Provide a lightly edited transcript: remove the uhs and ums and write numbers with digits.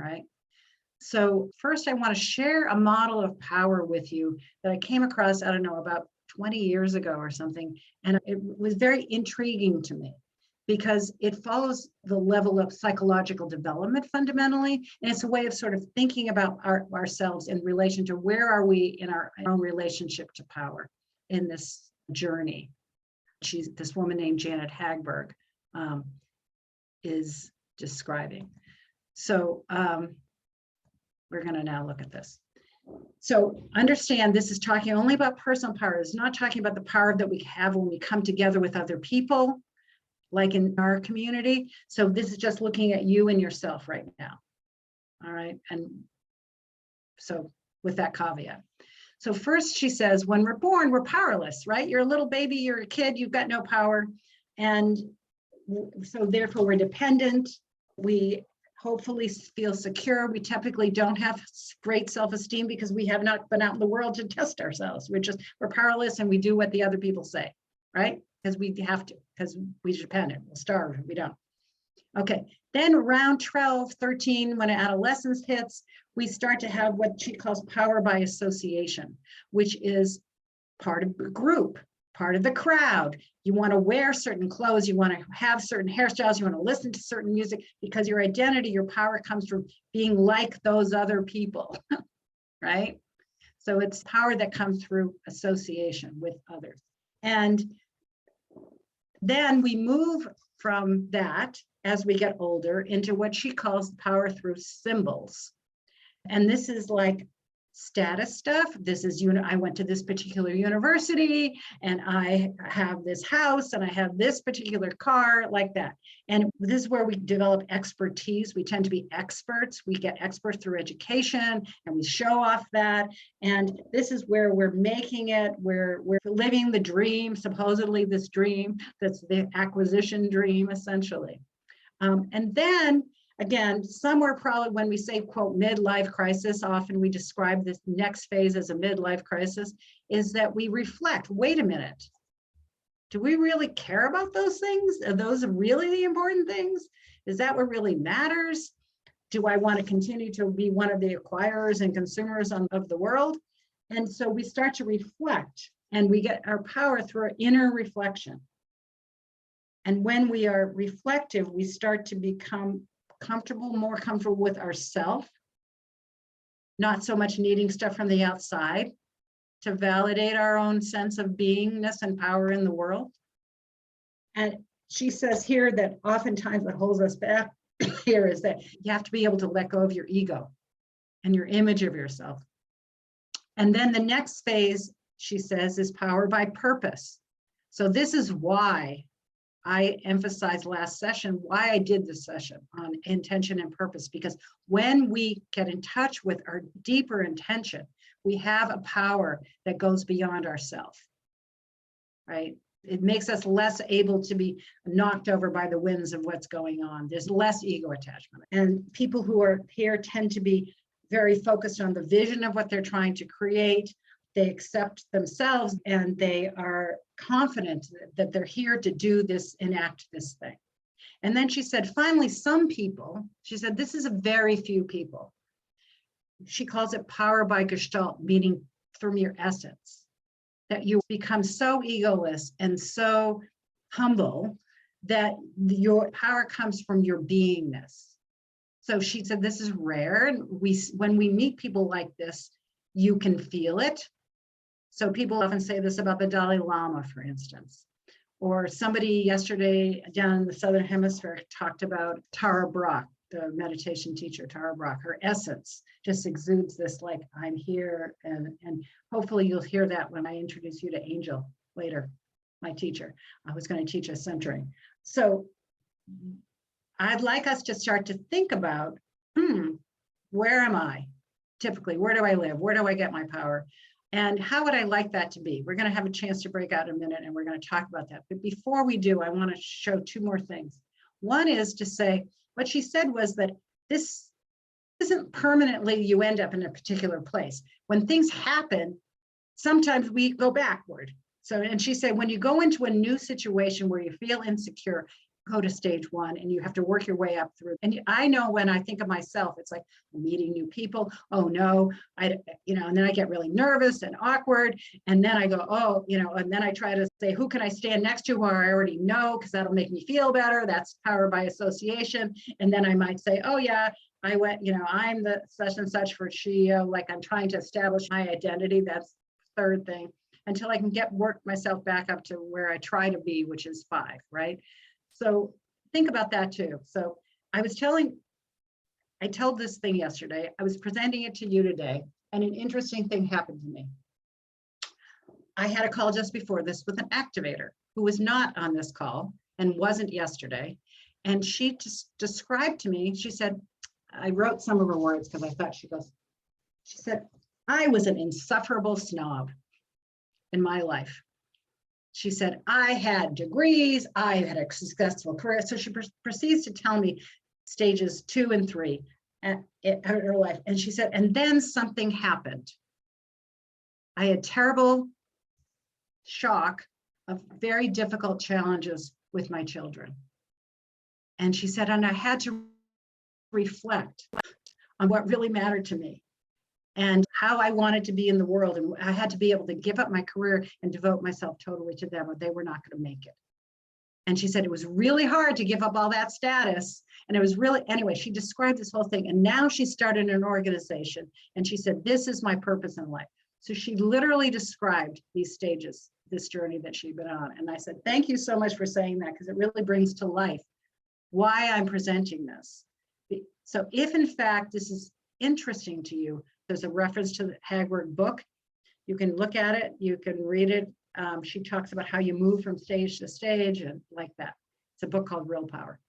right? So first I want to share a model of power with you that I came across, I don't know, about 20 years ago or something. And it was very intriguing to me because it follows the level of psychological development fundamentally. And it's a way of sort of thinking about ourselves in relation to where are we in our own relationship to power in this journey. This woman named Janet Hagberg is describing. So we're going to now look at this. So understand this is talking only about personal power. It's not talking about the power that we have when we come together with other people, like in our community. So this is just looking at you and yourself right now. All right. And so with that caveat. So first she says, when we're born, we're powerless, right? You're a little baby, you're a kid, you've got no power. And so therefore we're dependent. We hopefully feel secure. We typically don't have great self-esteem because we have not been out in the world to test ourselves. We're powerless and we do what the other people say, right? Because we have to, because we're dependent, we'll starve if we don't. Okay, then around 12, 13, when adolescence hits, we start to have what she calls power by association, which is part of the group, part of the crowd. You want to wear certain clothes, you want to have certain hairstyles, you want to listen to certain music because your identity, your power comes from being like those other people, right? So it's power that comes through association with others. And then we move from that as we get older into what she calls power through symbols. And this is like status stuff. This is, I went to this particular university and I have this house and I have this particular car, like that. And this is where we develop expertise. We tend to be experts. We get experts through education and we show off that. And this is where we're making it, we're living the dream, supposedly this dream, that's the acquisition dream, essentially. And then again, somewhere probably when we say, quote, midlife crisis, often we describe this next phase as a midlife crisis, is that we reflect, wait a minute, do we really care about those things? Are those really the important things? Is that what really matters? Do I want to continue to be one of the acquirers and consumers of the world? And so we start to reflect and we get our power through our inner reflection. And when we are reflective, we start to become more comfortable with ourselves, not so much needing stuff from the outside to validate our own sense of beingness and power in the world. And she says here that oftentimes what holds us back here is that you have to be able to let go of your ego and your image of yourself. And then the next phase, she says, is power by purpose. So this is why I emphasized last session why I did this session on intention and purpose, because when we get in touch with our deeper intention, we have a power that goes beyond ourselves, right? It makes us less able to be knocked over by the winds of what's going on. There's less ego attachment. And people who are here tend to be very focused on the vision of what they're trying to create. They accept themselves and they are confident that they're here to do this, enact this thing. And then she said, finally, some people, she said, this is a very few people. She calls it power by gestalt, meaning from your essence, that you become so egoless and so humble that your power comes from your beingness. So she said, this is rare. And when we meet people like this, you can feel it. So people often say this about the Dalai Lama, for instance, or somebody yesterday down in the Southern Hemisphere talked about Tara Brach, the meditation teacher, Tara Brach. Her essence just exudes this like, I'm here. And hopefully you'll hear that when I introduce you to Angel later, my teacher, who's going to teach us centering. So I'd like us to start to think about, where am I? Typically, where do I live? Where do I get my power? And how would I like that to be? We're going to have a chance to break out in a minute and we're going to talk about that. But before we do, I want to show two more things. One is to say, what she said was that this isn't permanently you end up in a particular place. When things happen, sometimes we go backward. So, and she said, when you go into a new situation where you feel insecure, go to stage 1 and you have to work your way up through. And I know when I think of myself, it's like meeting new people. Oh no, and then I get really nervous and awkward. And then I go, oh, and then I try to say, who can I stand next to who I already know? Because that'll make me feel better. That's power by association. And then I might say, oh yeah, I went, I'm the such and such for SheEO. Like I'm trying to establish my identity. That's the third thing, until I can work myself back up to where I try to be, which is 5, right? So think about that too. So I told this thing yesterday, I was presenting it to you today, and an interesting thing happened to me. I had a call just before this with an activator who was not on this call and wasn't yesterday. And she just described to me, she said, I wrote some of her words because I thought she said, I was an insufferable snob in my life. She said, I had degrees, I had a successful career. So she proceeds to tell me stages 2 and 3 in her life. And she said, and then something happened. I had terrible shock of very difficult challenges with my children. And she said, and I had to reflect on what really mattered to me and how I wanted to be in the world. And I had to be able to give up my career and devote myself totally to them, or they were not going to make it. And she said, it was really hard to give up all that status. And it was really, anyway, she described this whole thing. And now she started an organization. And she said, this is my purpose in life. So she literally described these stages, this journey that she'd been on. And I said, thank you so much for saying that, because it really brings to life why I'm presenting this. So if in fact this is interesting to you, there's a reference to the Hagward book. You can look at it, you can read it. She talks about how you move from stage to stage and like that. It's a book called Real Power.